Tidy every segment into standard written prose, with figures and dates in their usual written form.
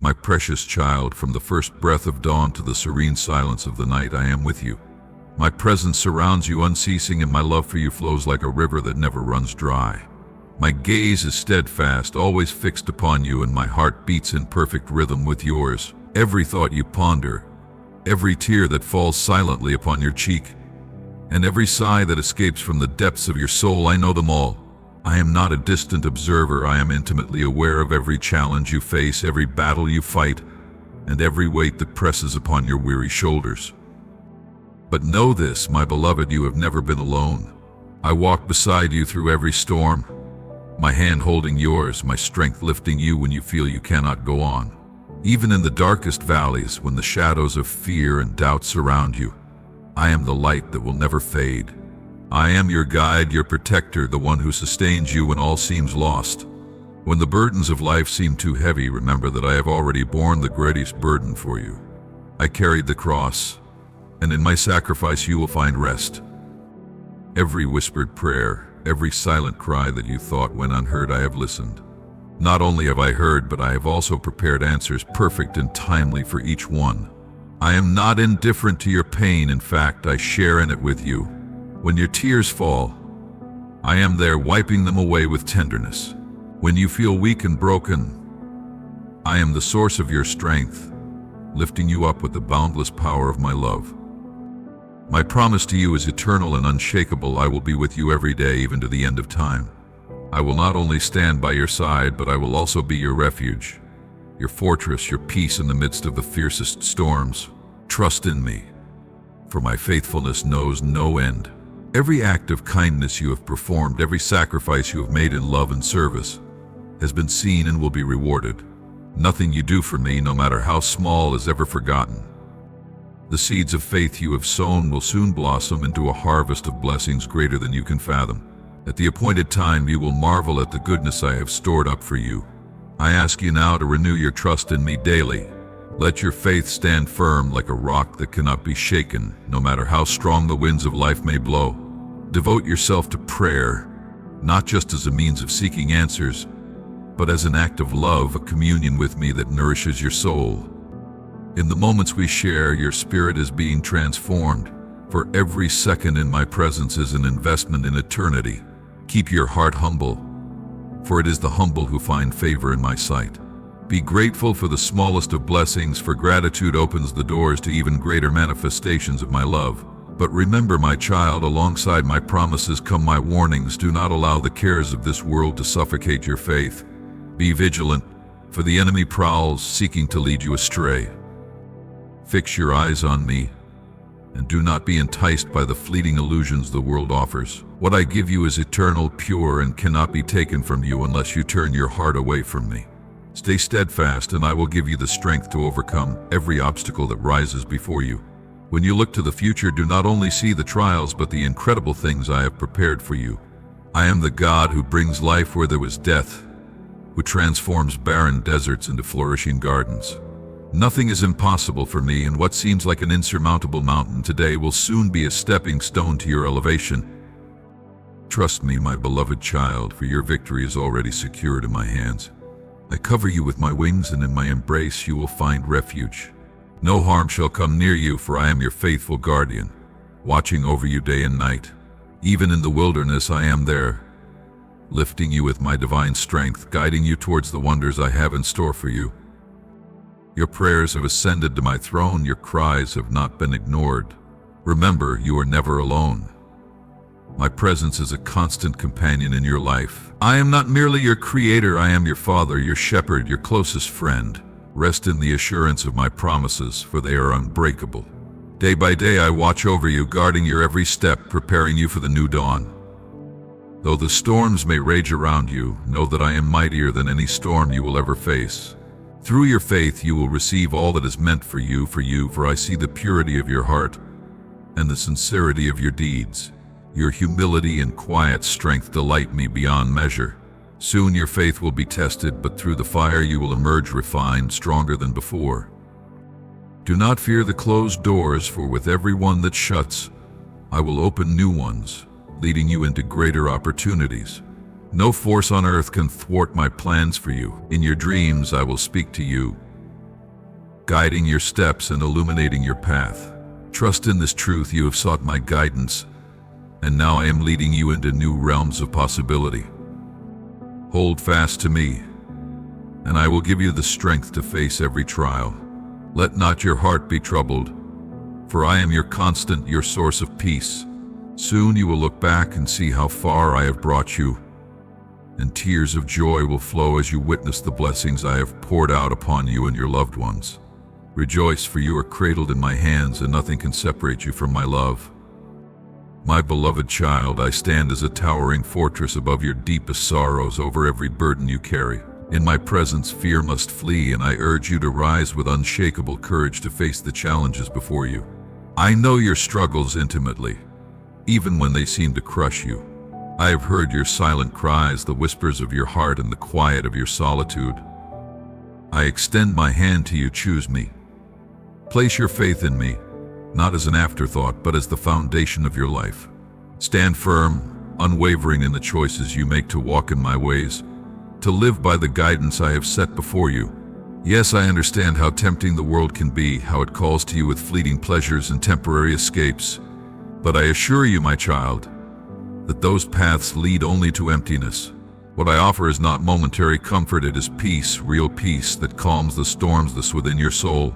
My precious child, from the first breath of dawn to the serene silence of the night, I am with you. My presence surrounds you unceasing, and my love for you flows like a river that never runs dry. My gaze is steadfast, always fixed upon you, and my heart beats in perfect rhythm with yours. Every thought you ponder, every tear that falls silently upon your cheek, and every sigh that escapes from the depths of your soul, I know them all. I am not a distant observer. I am intimately aware of every challenge you face, every battle you fight, and every weight that presses upon your weary shoulders. But know this, my beloved, you have never been alone. I walk beside you through every storm, my hand holding yours, my strength lifting you when you feel you cannot go on. Even in the darkest valleys, when the shadows of fear and doubt surround you, I am the light that will never fade. I am your guide, your protector, the one who sustains you when all seems lost. When the burdens of life seem too heavy, remember that I have already borne the greatest burden for you. I carried the cross, and in my sacrifice you will find rest. Every whispered prayer, every silent cry that you thought went unheard, I have listened. Not only have I heard, but I have also prepared answers perfect and timely for each one. I am not indifferent to your pain. In fact, I share in it with you. When your tears fall, I am there wiping them away with tenderness. When you feel weak and broken, I am the source of your strength, lifting you up with the boundless power of my love. My promise to you is eternal and unshakable. I will be with you every day, even to the end of time. I will not only stand by your side, but I will also be your refuge, your fortress, your peace in the midst of the fiercest storms. Trust in me, for my faithfulness knows no end. Every act of kindness you have performed, every sacrifice you have made in love and service, has been seen and will be rewarded. Nothing you do for me, no matter how small, is ever forgotten. The seeds of faith you have sown will soon blossom into a harvest of blessings greater than you can fathom. At the appointed time, you will marvel at the goodness I have stored up for you. I ask you now to renew your trust in me daily. Let your faith stand firm like a rock that cannot be shaken, no matter how strong the winds of life may blow. Devote yourself to prayer, not just as a means of seeking answers, but as an act of love, a communion with me that nourishes your soul. In the moments we share, your spirit is being transformed, for every second in my presence is an investment in eternity. Keep your heart humble, for it is the humble who find favor in my sight. Be grateful for the smallest of blessings, for gratitude opens the doors to even greater manifestations of my love. But remember, my child, alongside my promises come my warnings. Do not allow the cares of this world to suffocate your faith. Be vigilant, for the enemy prowls, seeking to lead you astray. Fix your eyes on me, and do not be enticed by the fleeting illusions the world offers. What I give you is eternal, pure, and cannot be taken from you unless you turn your heart away from me. Stay steadfast, and I will give you the strength to overcome every obstacle that rises before you. When you look to the future, do not only see the trials, but the incredible things I have prepared for you. I am the God who brings life where there was death, who transforms barren deserts into flourishing gardens. Nothing is impossible for me, and what seems like an insurmountable mountain today will soon be a stepping stone to your elevation. Trust me, my beloved child, for your victory is already secured in my hands. I cover you with my wings, and in my embrace you will find refuge. No harm shall come near you, for I am your faithful guardian, watching over you day and night. Even in the wilderness I am there, lifting you with my divine strength, guiding you towards the wonders I have in store for you. Your prayers have ascended to my throne, your cries have not been ignored. Remember, you are never alone. My presence is a constant companion in your life. I am not merely your creator, I am your father, your shepherd, your closest friend. Rest in the assurance of my promises, for they are unbreakable. Day by day I watch over you, guarding your every step, preparing you for the new dawn. Though the storms may rage around you, know that I am mightier than any storm you will ever face. Through your faith you will receive all that is meant for you, for I see the purity of your heart and the sincerity of your deeds. Your humility and quiet strength delight me beyond measure. Soon your faith will be tested, but through the fire you will emerge refined, stronger than before. Do not fear the closed doors, for with every one that shuts, I will open new ones, leading you into greater opportunities. No force on earth can thwart my plans for you. In your dreams I will speak to you, guiding your steps and illuminating your path. Trust in this truth. You have sought my guidance, and now I am leading you into new realms of possibility. Hold fast to me, and I will give you the strength to face every trial. Let not your heart be troubled, for I am your constant, your source of peace. Soon you will look back and see how far I have brought you, and tears of joy will flow as you witness the blessings I have poured out upon you and your loved ones. Rejoice, for you are cradled in my hands, and nothing can separate you from my love. My beloved child, I stand as a towering fortress above your deepest sorrows, over every burden you carry. In my presence, fear must flee, and I urge you to rise with unshakable courage to face the challenges before you. I know your struggles intimately, even when they seem to crush you. I have heard your silent cries, the whispers of your heart, and the quiet of your solitude. I extend my hand to you. Choose me. Place your faith in me, not as an afterthought, but as the foundation of your life. Stand firm, unwavering in the choices you make to walk in my ways, to live by the guidance I have set before you. Yes, I understand how tempting the world can be, how it calls to you with fleeting pleasures and temporary escapes. But I assure you, my child, that those paths lead only to emptiness. What I offer is not momentary comfort, it is peace, real peace that calms the storms that's within your soul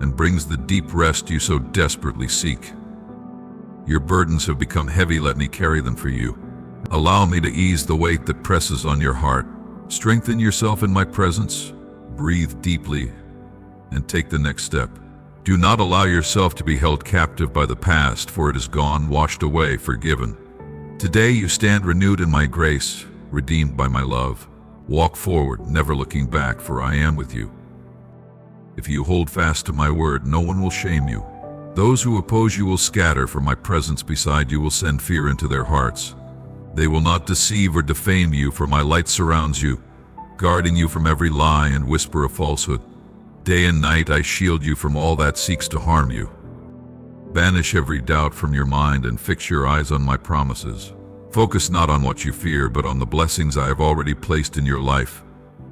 and brings the deep rest you so desperately seek. Your burdens have become heavy, let me carry them for you. Allow me to ease the weight that presses on your heart. Strengthen yourself in my presence, breathe deeply, and take the next step. Do not allow yourself to be held captive by the past, for it is gone, washed away, forgiven. Today you stand renewed in my grace, redeemed by my love. Walk forward, never looking back, for I am with you. If you hold fast to my word, no one will shame you. Those who oppose you will scatter, for my presence beside you will send fear into their hearts. They will not deceive or defame you, for my light surrounds you, guarding you from every lie and whisper of falsehood. Day and night I shield you from all that seeks to harm you. Banish every doubt from your mind and fix your eyes on my promises. Focus not on what you fear, but on the blessings I have already placed in your life.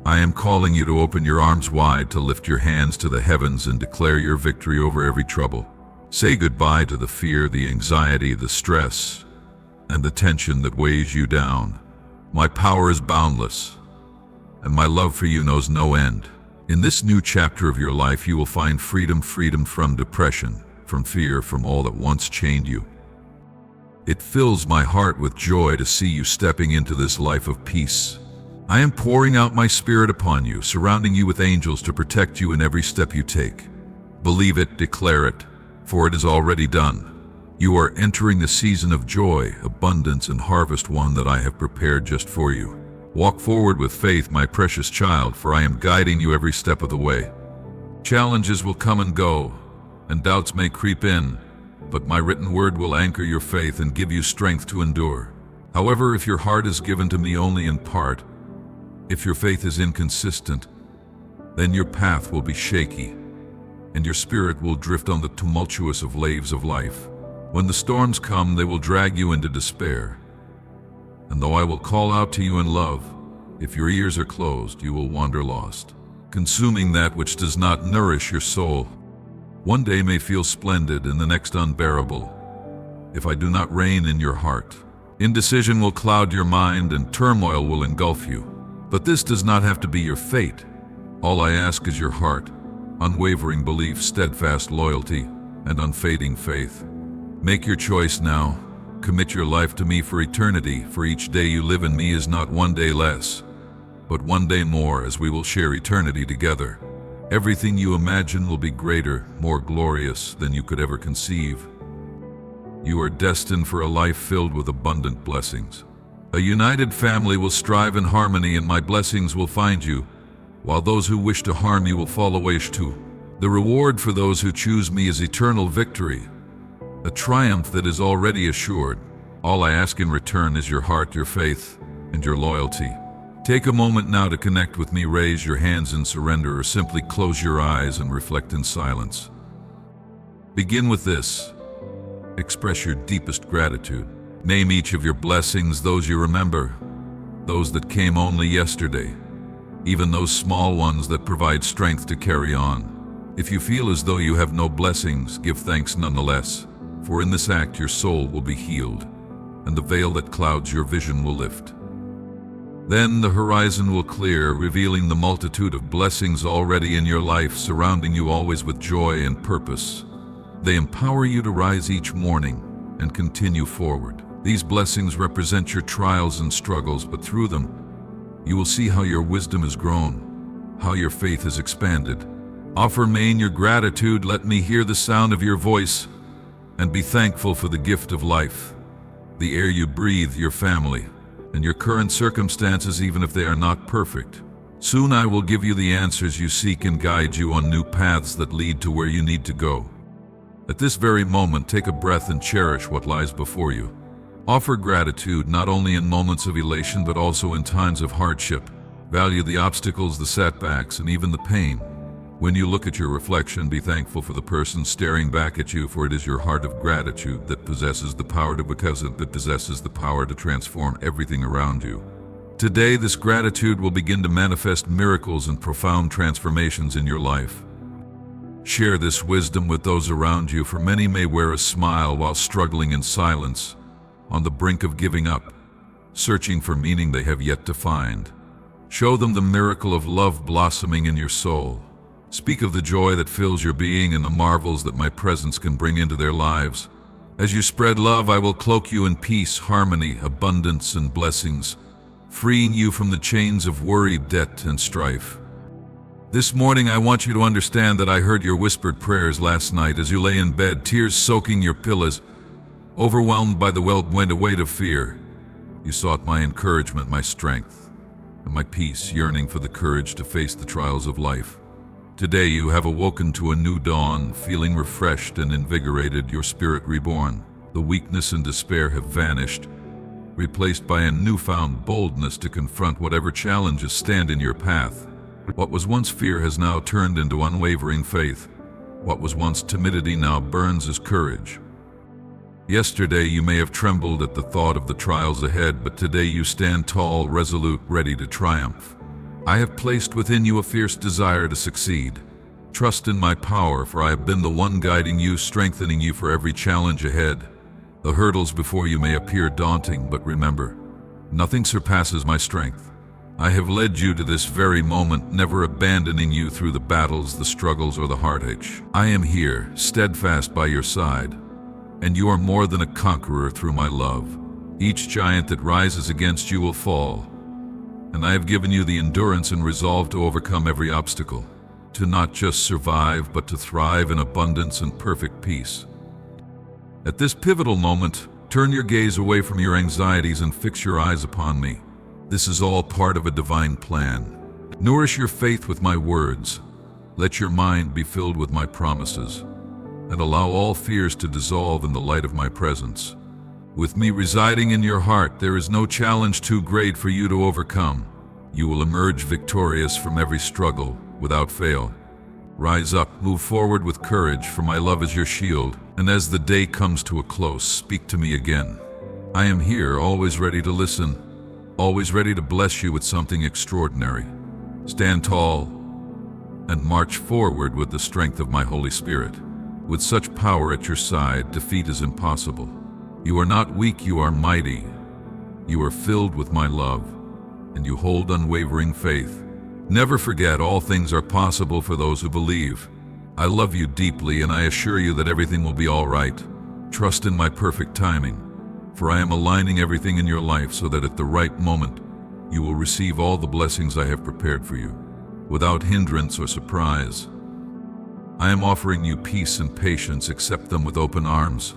I am calling you to open your arms wide, to lift your hands to the heavens and declare your victory over every trouble. Say goodbye to the fear, the anxiety, the stress, and the tension that weighs you down. My power is boundless, and my love for you knows no end. In this new chapter of your life, you will find freedom from depression, from fear, from all that once chained you. It fills my heart with joy to see you stepping into this life of peace. I am pouring out my spirit upon you, surrounding you with angels to protect you in every step you take. Believe it, declare it, for it is already done. You are entering the season of joy, abundance, and harvest, one that I have prepared just for you. Walk forward with faith, my precious child, for I am guiding you every step of the way. Challenges will come and go, and doubts may creep in, but my written word will anchor your faith and give you strength to endure. However, if your heart is given to me only in part, if your faith is inconsistent, then your path will be shaky, and your spirit will drift on the tumultuous of waves of life. When the storms come, they will drag you into despair. And though I will call out to you in love, if your ears are closed, you will wander lost, consuming that which does not nourish your soul. One day may feel splendid and the next unbearable, if I do not reign in your heart. Indecision will cloud your mind and turmoil will engulf you. But this does not have to be your fate. All I ask is your heart, unwavering belief, steadfast loyalty, and unfading faith. Make your choice now. Commit your life to me for eternity, for each day you live in me is not one day less, but one day more, as we will share eternity together. Everything you imagine will be greater, more glorious than you could ever conceive. You are destined for a life filled with abundant blessings. A united family will strive in harmony, and my blessings will find you, while those who wish to harm you will fall away too. The reward for those who choose me is eternal victory, a triumph that is already assured. All I ask in return is your heart, your faith, and your loyalty. Take a moment now to connect with me. Raise your hands in surrender, or simply close your eyes and reflect in silence. Begin with this. Express your deepest gratitude. Name each of your blessings, those you remember, those that came only yesterday, even those small ones that provide strength to carry on. If you feel as though you have no blessings, give thanks nonetheless, for in this act your soul will be healed, and the veil that clouds your vision will lift. Then the horizon will clear, revealing the multitude of blessings already in your life, surrounding you always with joy and purpose. They empower you to rise each morning and continue forward. These blessings represent your trials and struggles, but through them, you will see how your wisdom has grown, how your faith has expanded. Offer me your gratitude, let me hear the sound of your voice, and be thankful for the gift of life, the air you breathe, your family, and your current circumstances, even if they are not perfect. Soon I will give you the answers you seek and guide you on new paths that lead to where you need to go. At this very moment, take a breath and cherish what lies before you. Offer gratitude not only in moments of elation but also in times of hardship. Value the obstacles, the setbacks, and even the pain. When you look at your reflection, be thankful for the person staring back at you, for it is your heart of gratitude that possesses the power to transform everything around you. Today, this gratitude will begin to manifest miracles and profound transformations in your life. Share this wisdom with those around you, for many may wear a smile while struggling in silence, on the brink of giving up, searching for meaning they have yet to find. Show them the miracle of love blossoming in your soul. Speak of the joy that fills your being and the marvels that my presence can bring into their lives. As you spread love, I will cloak you in peace, harmony, abundance, and blessings, freeing you from the chains of worry, debt, and strife. This morning, I want you to understand that I heard your whispered prayers last night as you lay in bed, tears soaking your pillows, overwhelmed by the weight of fear. You sought my encouragement, my strength, and my peace, yearning for the courage to face the trials of life. Today you have awoken to a new dawn, feeling refreshed and invigorated, your spirit reborn. The weakness and despair have vanished, replaced by a newfound boldness to confront whatever challenges stand in your path. What was once fear has now turned into unwavering faith. What was once timidity now burns as courage. Yesterday you may have trembled at the thought of the trials ahead, but today you stand tall, resolute, ready to triumph. I have placed within you a fierce desire to succeed. Trust in my power, for I have been the one guiding you, strengthening you for every challenge ahead. The hurdles before you may appear daunting, but remember, nothing surpasses my strength. I have led you to this very moment, never abandoning you through the battles, the struggles, or the heartache. I am here, steadfast by your side, and you are more than a conqueror through my love. Each giant that rises against you will fall, and I have given you the endurance and resolve to overcome every obstacle, to not just survive, but to thrive in abundance and perfect peace. At this pivotal moment, turn your gaze away from your anxieties and fix your eyes upon me. This is all part of a divine plan. Nourish your faith with my words. Let your mind be filled with my promises, and allow all fears to dissolve in the light of my presence. With me residing in your heart, there is no challenge too great for you to overcome. You will emerge victorious from every struggle, without fail. Rise up, move forward with courage, for my love is your shield. And as the day comes to a close, speak to me again. I am here, always ready to listen, always ready to bless you with something extraordinary. Stand tall and march forward with the strength of my Holy Spirit. With such power at your side, defeat is impossible. You are not weak, you are mighty. You are filled with my love, and you hold unwavering faith. Never forget, all things are possible for those who believe. I love you deeply, and I assure you that everything will be all right. Trust in my perfect timing, for I am aligning everything in your life so that at the right moment, you will receive all the blessings I have prepared for you, without hindrance or surprise. I am offering you peace and patience. Accept them with open arms.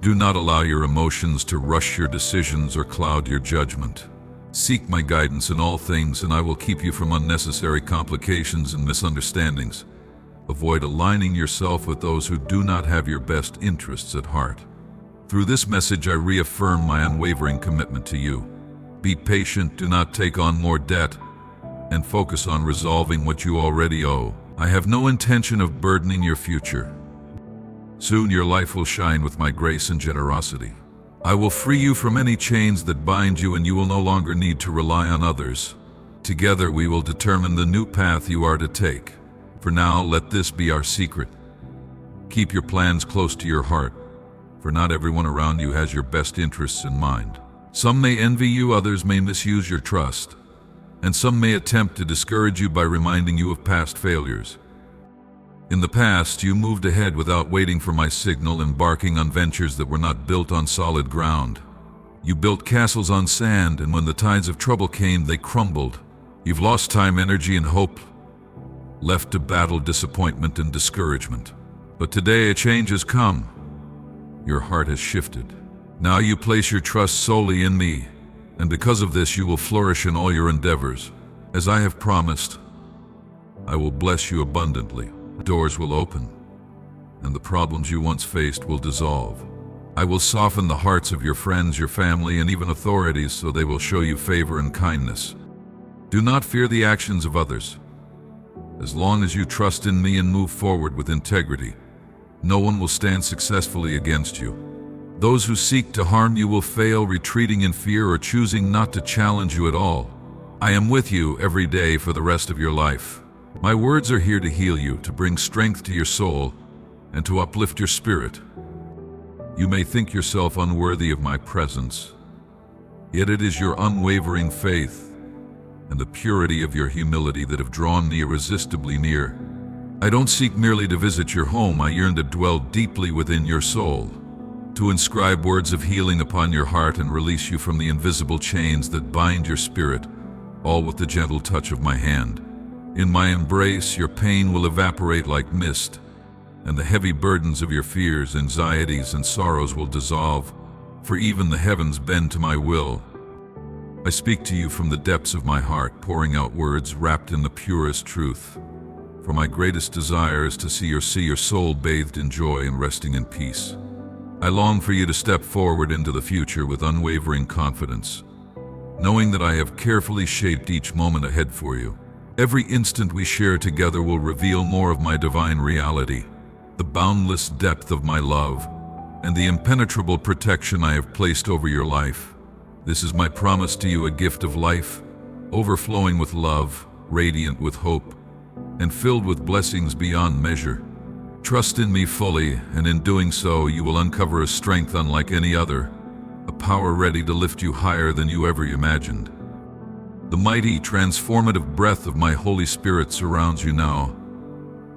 Do not allow your emotions to rush your decisions or cloud your judgment. Seek my guidance in all things, and I will keep you from unnecessary complications and misunderstandings. Avoid aligning yourself with those who do not have your best interests at heart. Through this message, I reaffirm my unwavering commitment to you. Be patient, do not take on more debt, and focus on resolving what you already owe. I have no intention of burdening your future. Soon your life will shine with my grace and generosity. I will free you from any chains that bind you, and you will no longer need to rely on others. Together we will determine the new path you are to take. For now, let this be our secret. Keep your plans close to your heart, for not everyone around you has your best interests in mind. Some may envy you, others may misuse your trust, and some may attempt to discourage you by reminding you of past failures. In the past, you moved ahead without waiting for my signal, embarking on ventures that were not built on solid ground. You built castles on sand, and when the tides of trouble came, they crumbled. You've lost time, energy, and hope, left to battle disappointment and discouragement. But today a change has come. Your heart has shifted. Now you place your trust solely in me, and because of this you will flourish in all your endeavors. As I have promised, I will bless you abundantly. Doors will open, and the problems you once faced will dissolve. I will soften the hearts of your friends, your family, and even authorities so they will show you favor and kindness. Do not fear the actions of others. As long as you trust in me and move forward with integrity, no one will stand successfully against you. Those who seek to harm you will fail, retreating in fear or choosing not to challenge you at all. I am with you every day for the rest of your life. My words are here to heal you, to bring strength to your soul, and to uplift your spirit. You may think yourself unworthy of my presence, yet it is your unwavering faith and the purity of your humility that have drawn me irresistibly near. I don't seek merely to visit your home, I yearn to dwell deeply within your soul, to inscribe words of healing upon your heart and release you from the invisible chains that bind your spirit, all with the gentle touch of my hand. In my embrace, your pain will evaporate like mist, and the heavy burdens of your fears, anxieties, and sorrows will dissolve, for even the heavens bend to my will. I speak to you from the depths of my heart, pouring out words wrapped in the purest truth. For my greatest desire is to see your soul bathed in joy and resting in peace. I long for you to step forward into the future with unwavering confidence, knowing that I have carefully shaped each moment ahead for you. Every instant we share together will reveal more of my divine reality, the boundless depth of my love, and the impenetrable protection I have placed over your life. This is my promise to you, a gift of life, overflowing with love, radiant with hope, and filled with blessings beyond measure. Trust in me fully, and in doing so, you will uncover a strength unlike any other, a power ready to lift you higher than you ever imagined. The mighty, transformative breath of my Holy Spirit surrounds you now,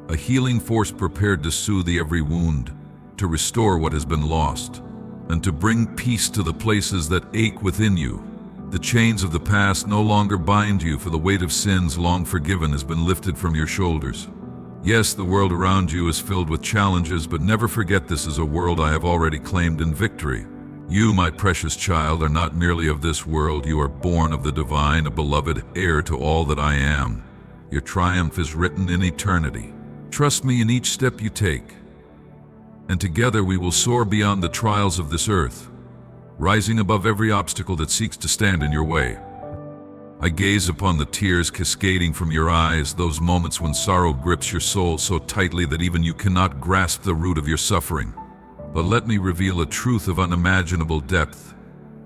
a healing force prepared to soothe every wound, to restore what has been lost, and to bring peace to the places that ache within you. The chains of the past no longer bind you, for the weight of sins long forgiven has been lifted from your shoulders. Yes, the world around you is filled with challenges, but never forget this is a world I have already claimed in victory. You, my precious child, are not merely of this world. You are born of the divine, a beloved heir to all that I am. Your triumph is written in eternity. Trust me in each step you take, and together we will soar beyond the trials of this earth, rising above every obstacle that seeks to stand in your way. I gaze upon the tears cascading from your eyes, those moments when sorrow grips your soul so tightly that even you cannot grasp the root of your suffering. But let me reveal a truth of unimaginable depth.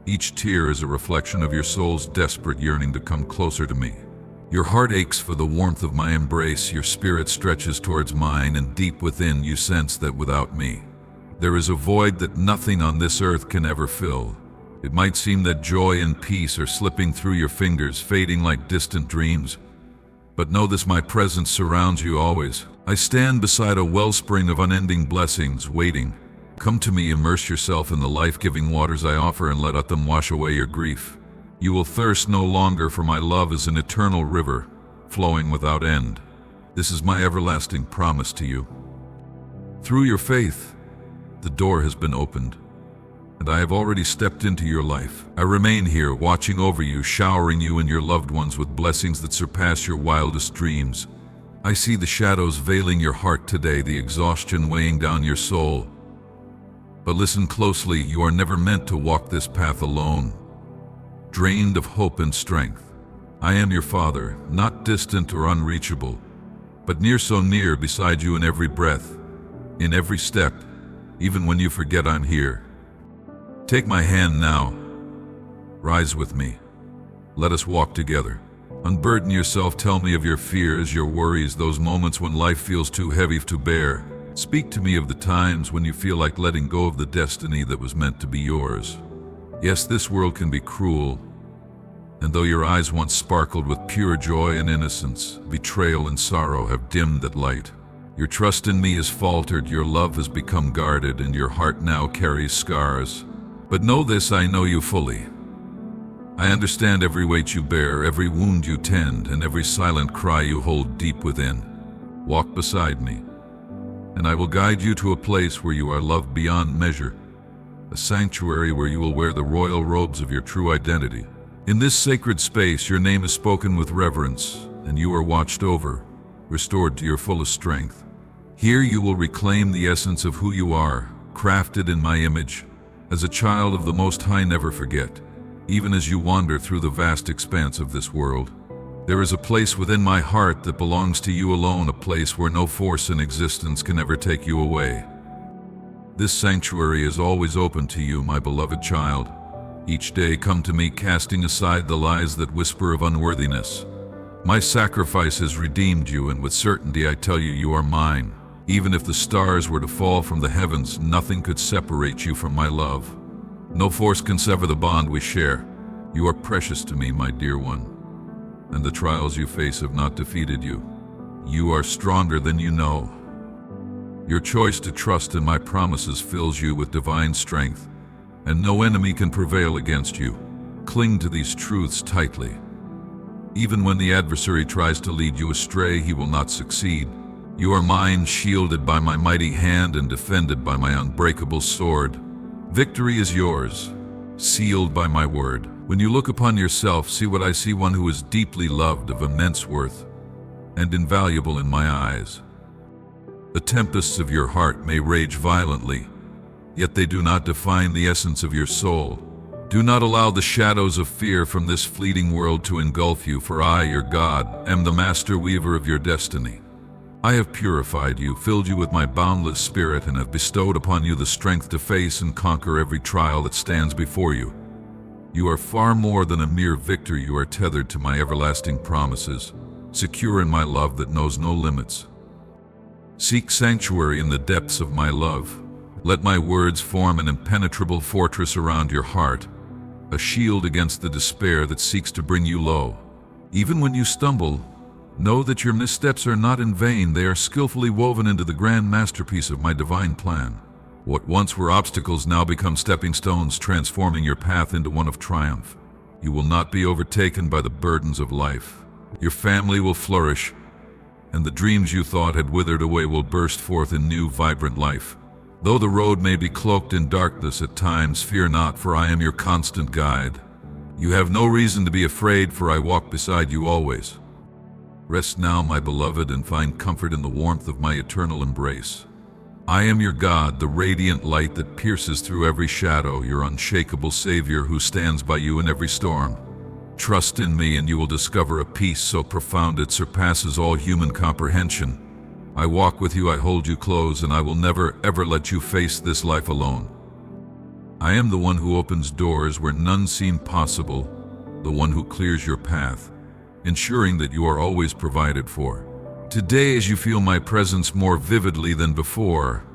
Each tear is a reflection of your soul's desperate yearning to come closer to me. Your heart aches for the warmth of my embrace, your spirit stretches towards mine, and deep within you sense that without me, there is a void that nothing on this earth can ever fill. It might seem that joy and peace are slipping through your fingers, fading like distant dreams. But know this, my presence surrounds you always. I stand beside a wellspring of unending blessings, waiting. Come to me, immerse yourself in the life-giving waters I offer, and let them wash away your grief. You will thirst no longer, for my love is an eternal river, flowing without end. This is my everlasting promise to you. Through your faith, the door has been opened, and I have already stepped into your life. I remain here, watching over you, showering you and your loved ones with blessings that surpass your wildest dreams. I see the shadows veiling your heart today, the exhaustion weighing down your soul. But listen closely, you are never meant to walk this path alone, drained of hope and strength. I am your Father, not distant or unreachable, but near, so near, beside you in every breath, in every step, even when you forget I'm here. Take my hand now. Rise with me. Let us walk together. Unburden yourself, tell me of your fears, your worries, those moments when life feels too heavy to bear. Speak to me of the times when you feel like letting go of the destiny that was meant to be yours. Yes, this world can be cruel, and though your eyes once sparkled with pure joy and innocence, betrayal and sorrow have dimmed that light. Your trust in me has faltered, your love has become guarded, and your heart now carries scars. But know this, I know you fully. I understand every weight you bear, every wound you tend, and every silent cry you hold deep within. Walk beside me, and I will guide you to a place where you are loved beyond measure, a sanctuary where you will wear the royal robes of your true identity. In this sacred space, your name is spoken with reverence, and you are watched over, restored to your fullest strength. Here you will reclaim the essence of who you are, crafted in my image. As a child of the Most High, never forget, even as you wander through the vast expanse of this world, there is a place within my heart that belongs to you alone, a place where no force in existence can ever take you away. This sanctuary is always open to you, my beloved child. Each day come to me, casting aside the lies that whisper of unworthiness. My sacrifice has redeemed you, and with certainty I tell you, you are mine. Even if the stars were to fall from the heavens, nothing could separate you from my love. No force can sever the bond we share. You are precious to me, my dear one, and the trials you face have not defeated you. You are stronger than you know. Your choice to trust in my promises fills you with divine strength, and no enemy can prevail against you. Cling to these truths tightly. Even when the adversary tries to lead you astray, he will not succeed. You are mine, shielded by my mighty hand and defended by my unbreakable sword. Victory is yours, sealed by my word. When you look upon yourself, see what I see, one who is deeply loved, of immense worth, and invaluable in my eyes. The tempests of your heart may rage violently, yet they do not define the essence of your soul. Do not allow the shadows of fear from this fleeting world to engulf you, for I, your God, am the master weaver of your destiny. I have purified you, filled you with my boundless spirit, and have bestowed upon you the strength to face and conquer every trial that stands before you. You are far more than a mere victor. You are tethered to my everlasting promises, secure in my love that knows no limits. Seek sanctuary in the depths of my love. Let my words form an impenetrable fortress around your heart, a shield against the despair that seeks to bring you low. Even when you stumble, know that your missteps are not in vain. They are skillfully woven into the grand masterpiece of my divine plan. What once were obstacles now become stepping stones, transforming your path into one of triumph. You will not be overtaken by the burdens of life. Your family will flourish, and the dreams you thought had withered away will burst forth in new, vibrant life. Though the road may be cloaked in darkness at times, fear not, for I am your constant guide. You have no reason to be afraid, for I walk beside you always. Rest now, my beloved, and find comfort in the warmth of my eternal embrace. I am your God, the radiant light that pierces through every shadow, your unshakable Savior who stands by you in every storm. Trust in me, and you will discover a peace so profound it surpasses all human comprehension. I walk with you, I hold you close, and I will never, ever let you face this life alone. I am the one who opens doors where none seem possible, the one who clears your path, ensuring that you are always provided for. Today, as you feel my presence more vividly than before,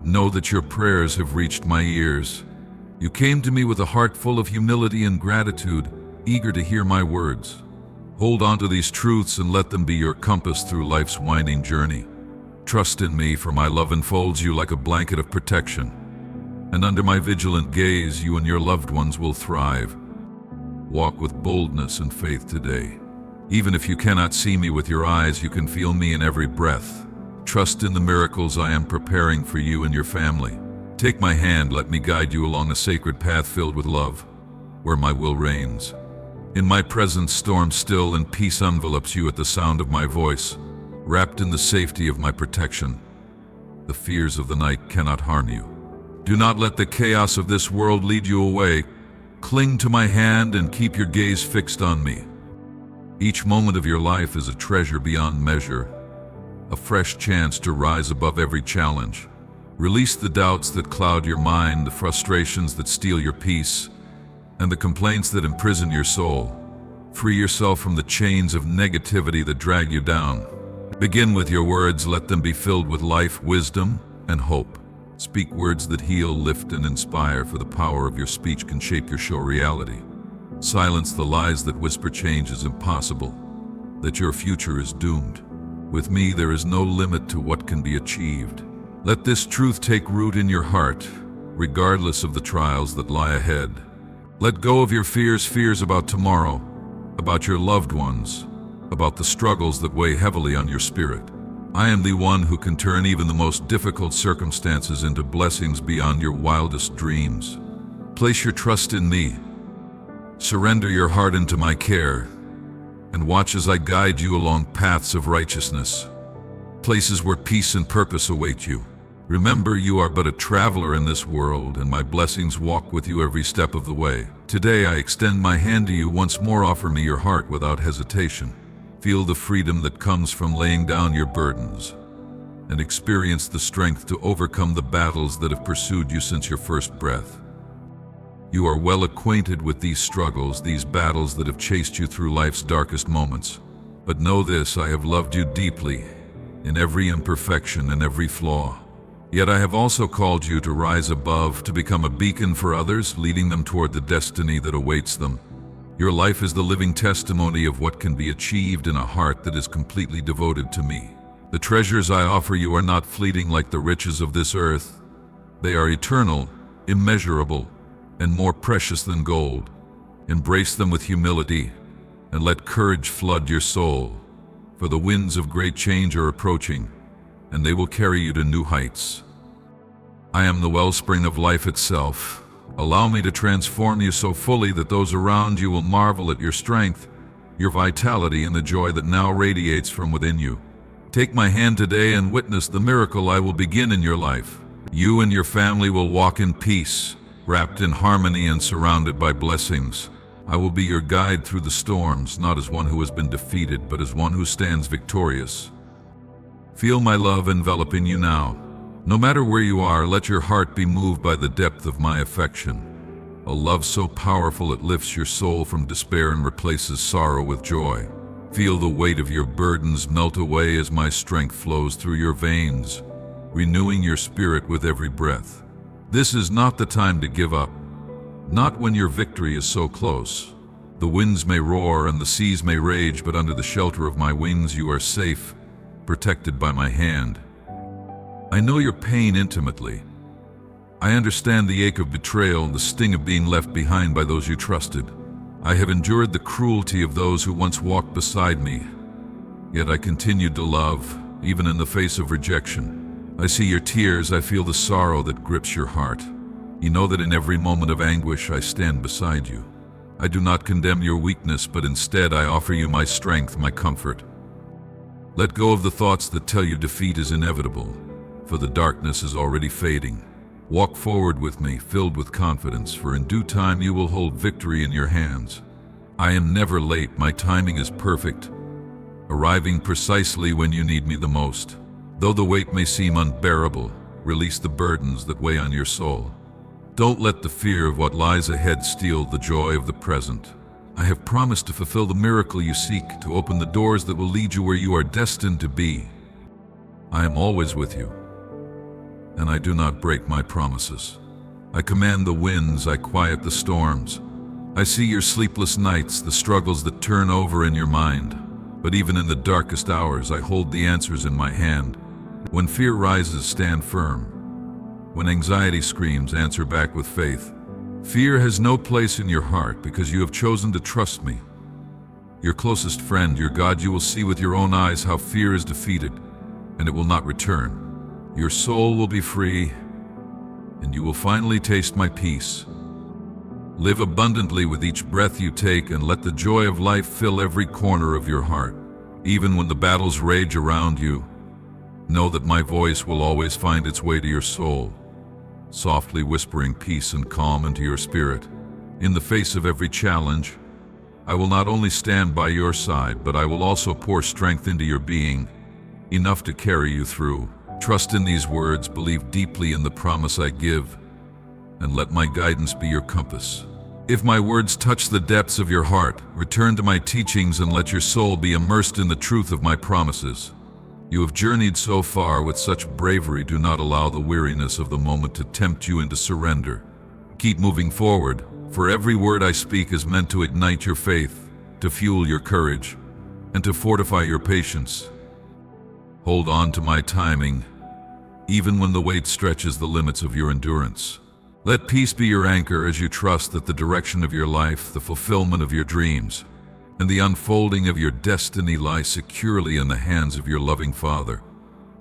know that your prayers have reached my ears. You came to me with a heart full of humility and gratitude, eager to hear my words. Hold on to these truths and let them be your compass through life's winding journey. Trust in me, for my love enfolds you like a blanket of protection, and under my vigilant gaze, you and your loved ones will thrive. Walk with boldness and faith today. Even if you cannot see me with your eyes, you can feel me in every breath. Trust in the miracles I am preparing for you and your family. Take my hand, let me guide you along a sacred path filled with love, where my will reigns. In my presence, storm still, and peace envelops you at the sound of my voice. Wrapped in the safety of my protection, the fears of the night cannot harm you. Do not let the chaos of this world lead you away. Cling to my hand and keep your gaze fixed on me. Each moment of your life is a treasure beyond measure, a fresh chance to rise above every challenge. Release the doubts that cloud your mind, the frustrations that steal your peace, and the complaints that imprison your soul. Free yourself from the chains of negativity that drag you down. Begin with your words, let them be filled with life, wisdom, and hope. Speak words that heal, lift, and inspire, for the power of your speech can shape your show reality. Silence the lies that whisper change is impossible, that your future is doomed. With me, there is no limit to what can be achieved. Let this truth take root in your heart, regardless of the trials that lie ahead. Let go of your fears about tomorrow, about your loved ones, about the struggles that weigh heavily on your spirit. I am the one who can turn even the most difficult circumstances into blessings beyond your wildest dreams. Place your trust in me. Surrender your heart into my care, and watch as I guide you along paths of righteousness, places where peace and purpose await you. Remember, you are but a traveler in this world, and my blessings walk with you every step of the way. Today I extend my hand to you. Once more, offer me your heart without hesitation. Feel the freedom that comes from laying down your burdens, and experience the strength to overcome the battles that have pursued you since your first breath. You are well acquainted with these struggles, these battles that have chased you through life's darkest moments. But know this, I have loved you deeply, in every imperfection and every flaw. Yet I have also called you to rise above, to become a beacon for others, leading them toward the destiny that awaits them. Your life is the living testimony of what can be achieved in a heart that is completely devoted to me. The treasures I offer you are not fleeting like the riches of this earth. They are eternal, immeasurable, and more precious than gold. Embrace them with humility, and let courage flood your soul, for the winds of great change are approaching, and they will carry you to new heights. I am the wellspring of life itself. Allow me to transform you so fully that those around you will marvel at your strength, your vitality, and the joy that now radiates from within you. Take my hand today and witness the miracle I will begin in your life. You and your family will walk in peace, wrapped in harmony and surrounded by blessings. I will be your guide through the storms, not as one who has been defeated, but as one who stands victorious. Feel my love enveloping you now. No matter where you are, let your heart be moved by the depth of my affection. A love so powerful it lifts your soul from despair and replaces sorrow with joy. Feel the weight of your burdens melt away as my strength flows through your veins, renewing your spirit with every breath. This is not the time to give up, not when your victory is so close. The winds may roar and the seas may rage, but under the shelter of my wings you are safe, protected by my hand. I know your pain intimately. I understand the ache of betrayal and the sting of being left behind by those you trusted. I have endured the cruelty of those who once walked beside me, yet I continued to love, even in the face of rejection. I see your tears, I feel the sorrow that grips your heart. You know that in every moment of anguish I stand beside you. I do not condemn your weakness, but instead I offer you my strength, my comfort. Let go of the thoughts that tell you defeat is inevitable, for the darkness is already fading. Walk forward with me, filled with confidence, for in due time you will hold victory in your hands. I am never late, my timing is perfect, arriving precisely when you need me the most. Though the weight may seem unbearable, release the burdens that weigh on your soul. Don't let the fear of what lies ahead steal the joy of the present. I have promised to fulfill the miracle you seek, to open the doors that will lead you where you are destined to be. I am always with you, and I do not break my promises. I command the winds, I quiet the storms. I see your sleepless nights, the struggles that turn over in your mind. But even in the darkest hours, I hold the answers in my hand. When fear rises, stand firm. When anxiety screams, answer back with faith. Fear has no place in your heart because you have chosen to trust me. Your closest friend, your God, you will see with your own eyes how fear is defeated, and it will not return. Your soul will be free, and you will finally taste my peace. Live abundantly with each breath you take, and let the joy of life fill every corner of your heart. Even when the battles rage around you, know that my voice will always find its way to your soul, softly whispering peace and calm into your spirit. In the face of every challenge, I will not only stand by your side, but I will also pour strength into your being, enough to carry you through. Trust in these words, believe deeply in the promise I give, and let my guidance be your compass. If my words touch the depths of your heart, return to my teachings and let your soul be immersed in the truth of my promises. You have journeyed so far with such bravery, do not allow the weariness of the moment to tempt you into surrender. Keep moving forward, for every word I speak is meant to ignite your faith, to fuel your courage, and to fortify your patience. Hold on to my timing, even when the weight stretches the limits of your endurance. Let peace be your anchor as you trust that the direction of your life, the fulfillment of your dreams, and the unfolding of your destiny lie securely in the hands of your loving Father.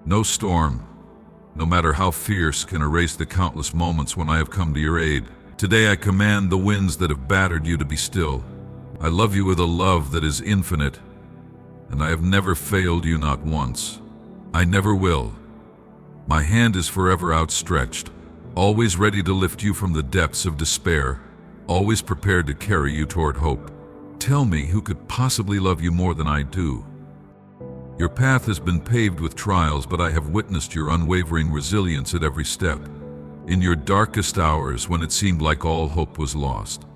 No storm, no matter how fierce, can erase the countless moments when I have come to your aid. Today I command the winds that have battered you to be still. I love you with a love that is infinite, and I have never failed you, not once. I never will. My hand is forever outstretched, always ready to lift you from the depths of despair, always prepared to carry you toward hope. Tell me, who could possibly love you more than I do? Your path has been paved with trials, but I have witnessed your unwavering resilience at every step. In your darkest hours, when it seemed like all hope was lost,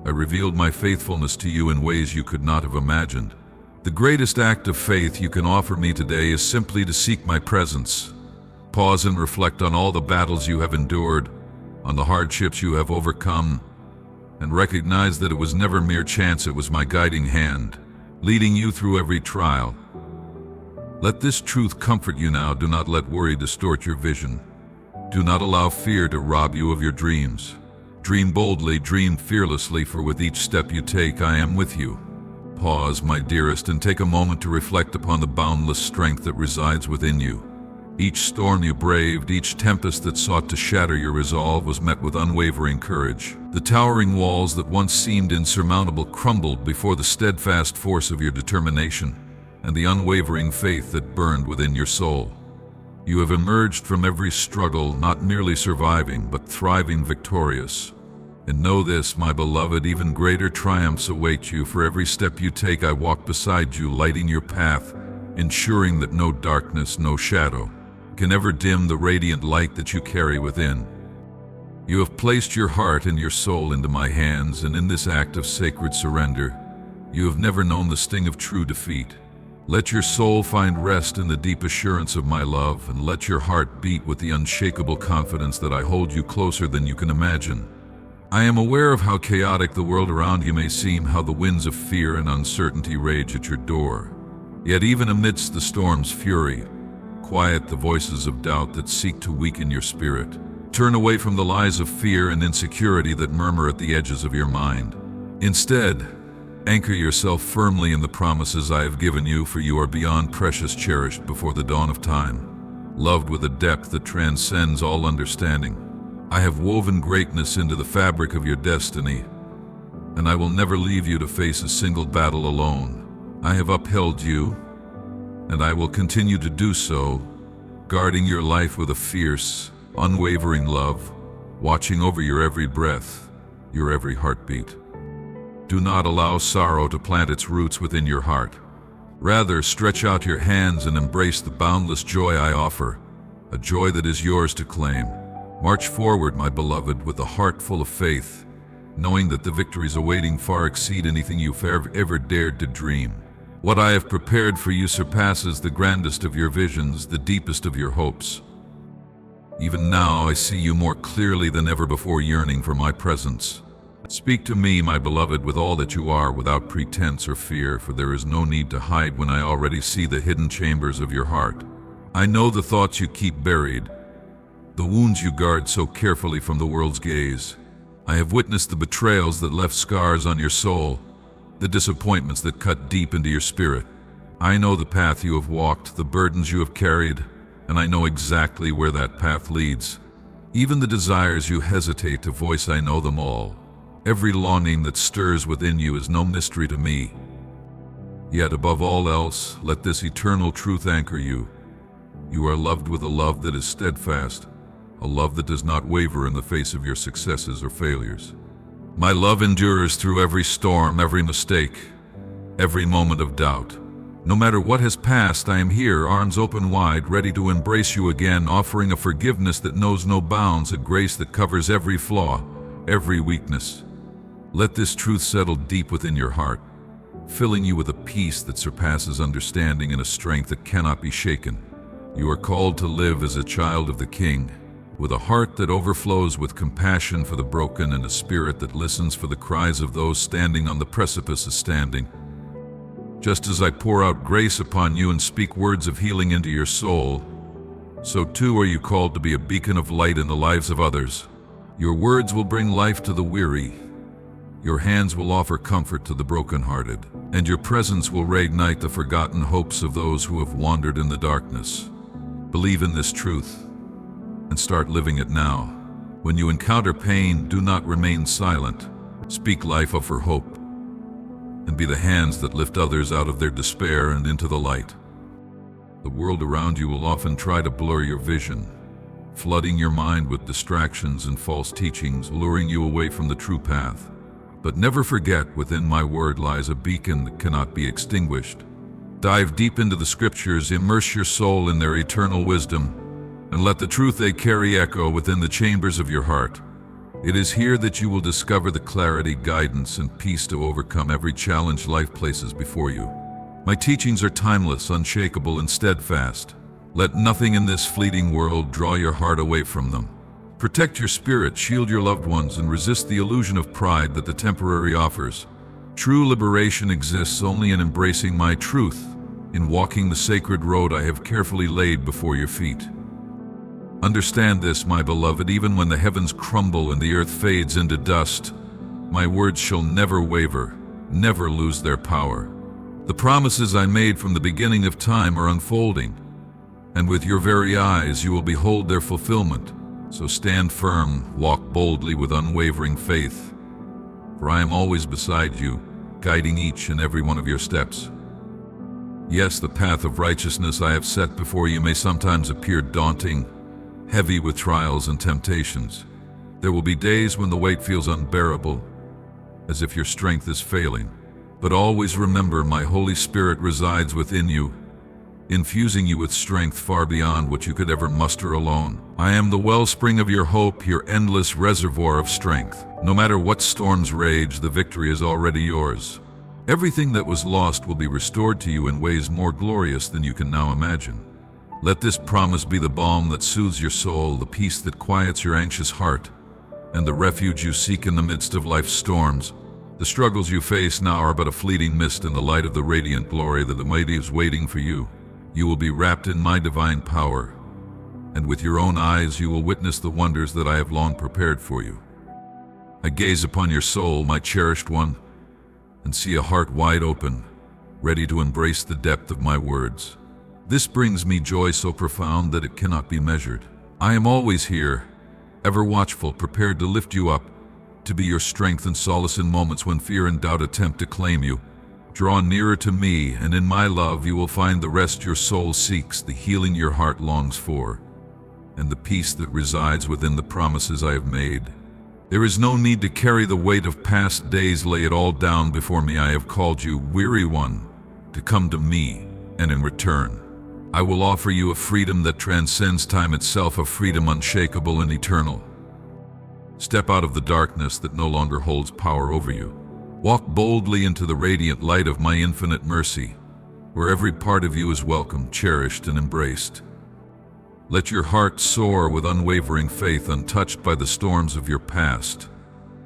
I revealed my faithfulness to you in ways you could not have imagined. The greatest act of faith you can offer me today is simply to seek my presence. Pause and reflect on all the battles you have endured, on the hardships you have overcome, and recognize that it was never mere chance, it was my guiding hand, leading you through every trial. Let this truth comfort you now. Do not let worry distort your vision. Do not allow fear to rob you of your dreams. Dream boldly, dream fearlessly, for with each step you take, I am with you. Pause, my dearest, and take a moment to reflect upon the boundless strength that resides within you. Each storm you braved, each tempest that sought to shatter your resolve was met with unwavering courage. The towering walls that once seemed insurmountable crumbled before the steadfast force of your determination and the unwavering faith that burned within your soul. You have emerged from every struggle, not merely surviving, but thriving victorious. And know this, my beloved, even greater triumphs await you. For every step you take, I walk beside you, lighting your path, ensuring that no darkness, no shadow can ever dim the radiant light that you carry within. You have placed your heart and your soul into my hands, and in this act of sacred surrender, you have never known the sting of true defeat. Let your soul find rest in the deep assurance of my love, and let your heart beat with the unshakable confidence that I hold you closer than you can imagine. I am aware of how chaotic the world around you may seem, how the winds of fear and uncertainty rage at your door. Yet even amidst the storm's fury, quiet the voices of doubt that seek to weaken your spirit. Turn away from the lies of fear and insecurity that murmur at the edges of your mind. Instead, anchor yourself firmly in the promises I have given you, for you are beyond precious, cherished before the dawn of time, loved with a depth that transcends all understanding. I have woven greatness into the fabric of your destiny, and I will never leave you to face a single battle alone. I have upheld you, and I will continue to do so, guarding your life with a fierce, unwavering love, watching over your every breath, your every heartbeat. Do not allow sorrow to plant its roots within your heart. Rather, stretch out your hands and embrace the boundless joy I offer, a joy that is yours to claim. March forward, my beloved, with a heart full of faith, knowing that the victories awaiting far exceed anything you've ever dared to dream. What I have prepared for you surpasses the grandest of your visions, the deepest of your hopes. Even now I see you more clearly than ever before, yearning for my presence. Speak to me, my beloved, with all that you are, without pretense or fear, for there is no need to hide when I already see the hidden chambers of your heart. I know the thoughts you keep buried, the wounds you guard so carefully from the world's gaze. I have witnessed the betrayals that left scars on your soul, the disappointments that cut deep into your spirit. I know the path you have walked, the burdens you have carried, and I know exactly where that path leads. Even the desires you hesitate to voice, I know them all. Every longing that stirs within you is no mystery to me. Yet above all else, let this eternal truth anchor you. You are loved with a love that is steadfast, a love that does not waver in the face of your successes or failures. My love endures through every storm, every mistake, every moment of doubt. No matter what has passed, I am here, arms open wide, ready to embrace you again, offering a forgiveness that knows no bounds, a grace that covers every flaw, every weakness. Let this truth settle deep within your heart, filling you with a peace that surpasses understanding and a strength that cannot be shaken. You are called to live as a child of the King, with a heart that overflows with compassion for the broken and a spirit that listens for the cries of those standing on the precipice of standing. Just as I pour out grace upon you and speak words of healing into your soul, so too are you called to be a beacon of light in the lives of others. Your words will bring life to the weary, your hands will offer comfort to the brokenhearted, and your presence will reignite the forgotten hopes of those who have wandered in the darkness. Believe in this truth and start living it now. When you encounter pain, do not remain silent. Speak life of her hope, and be the hands that lift others out of their despair and into the light. The world around you will often try to blur your vision, flooding your mind with distractions and false teachings, luring you away from the true path. But never forget, within my word lies a beacon that cannot be extinguished. Dive deep into the scriptures, immerse your soul in their eternal wisdom, and let the truth they carry echo within the chambers of your heart. It is here that you will discover the clarity, guidance, and peace to overcome every challenge life places before you. My teachings are timeless, unshakable, and steadfast. Let nothing in this fleeting world draw your heart away from them. Protect your spirit, shield your loved ones, and resist the illusion of pride that the temporary offers. True liberation exists only in embracing my truth, in walking the sacred road I have carefully laid before your feet. Understand this, my beloved, even when the heavens crumble and the earth fades into dust, my words shall never waver, never lose their power. The promises I made from the beginning of time are unfolding, and with your very eyes you will behold their fulfillment. So stand firm, walk boldly with unwavering faith, for I am always beside you, guiding each and every one of your steps. Yes, the path of righteousness I have set before you may sometimes appear daunting, heavy with trials and temptations. There will be days when the weight feels unbearable, as if your strength is failing. But always remember, my Holy Spirit resides within you, infusing you with strength far beyond what you could ever muster alone. I am the wellspring of your hope, your endless reservoir of strength. No matter what storms rage, the victory is already yours. Everything that was lost will be restored to you in ways more glorious than you can now imagine. Let this promise be the balm that soothes your soul, the peace that quiets your anxious heart, and the refuge you seek in the midst of life's storms. The struggles you face now are but a fleeting mist in the light of the radiant glory that the mighty is waiting for you. You will be wrapped in my divine power, and with your own eyes you will witness the wonders that I have long prepared for you. I gaze upon your soul, my cherished one, and see a heart wide open, ready to embrace the depth of my words. This brings me joy so profound that it cannot be measured. I am always here, ever watchful, prepared to lift you up, to be your strength and solace in moments when fear and doubt attempt to claim you. Draw nearer to me, and in my love you will find the rest your soul seeks, the healing your heart longs for, and the peace that resides within the promises I have made. There is no need to carry the weight of past days, lay it all down before me. I have called you, weary one, to come to me, and in return, I will offer you a freedom that transcends time itself, a freedom unshakable and eternal. Step out of the darkness that no longer holds power over you. Walk boldly into the radiant light of my infinite mercy, where every part of you is welcome, cherished, and embraced. Let your heart soar with unwavering faith, untouched by the storms of your past,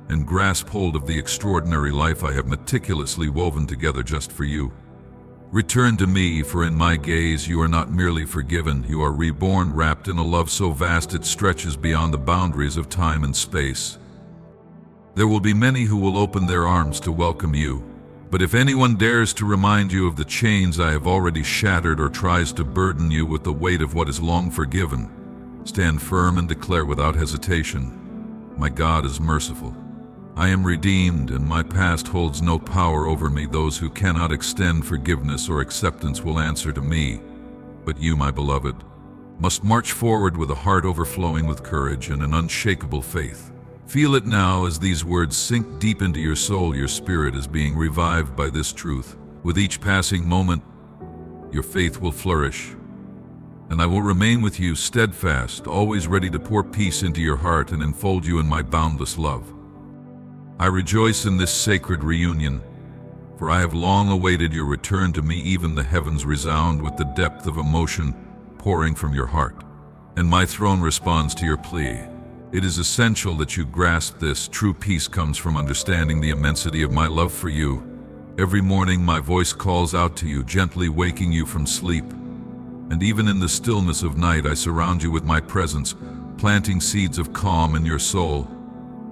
and grasp hold of the extraordinary life I have meticulously woven together just for you. Return to me, for in my gaze you are not merely forgiven, you are reborn, wrapped in a love so vast it stretches beyond the boundaries of time and space. There will be many who will open their arms to welcome you, but if anyone dares to remind you of the chains I have already shattered or tries to burden you with the weight of what is long forgiven, stand firm and declare without hesitation, my God is merciful. I am redeemed, and my past holds no power over me. Those who cannot extend forgiveness or acceptance will answer to me, but you, my beloved, must march forward with a heart overflowing with courage and an unshakable faith. Feel it now as these words sink deep into your soul. Your spirit is being revived by this truth. With each passing moment, your faith will flourish, and I will remain with you steadfast, always ready to pour peace into your heart and enfold you in my boundless love. I rejoice in this sacred reunion, for I have long awaited your return to me. Even the heavens resound with the depth of emotion pouring from your heart, and my throne responds to your plea. It is essential that you grasp this. True peace comes from understanding the immensity of my love for you. Every morning my voice calls out to you, gently waking you from sleep. And even in the stillness of night I surround you with my presence, planting seeds of calm in your soul.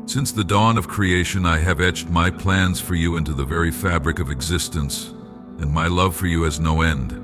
Since the dawn of creation I have etched my plans for you into the very fabric of existence, and my love for you has no end.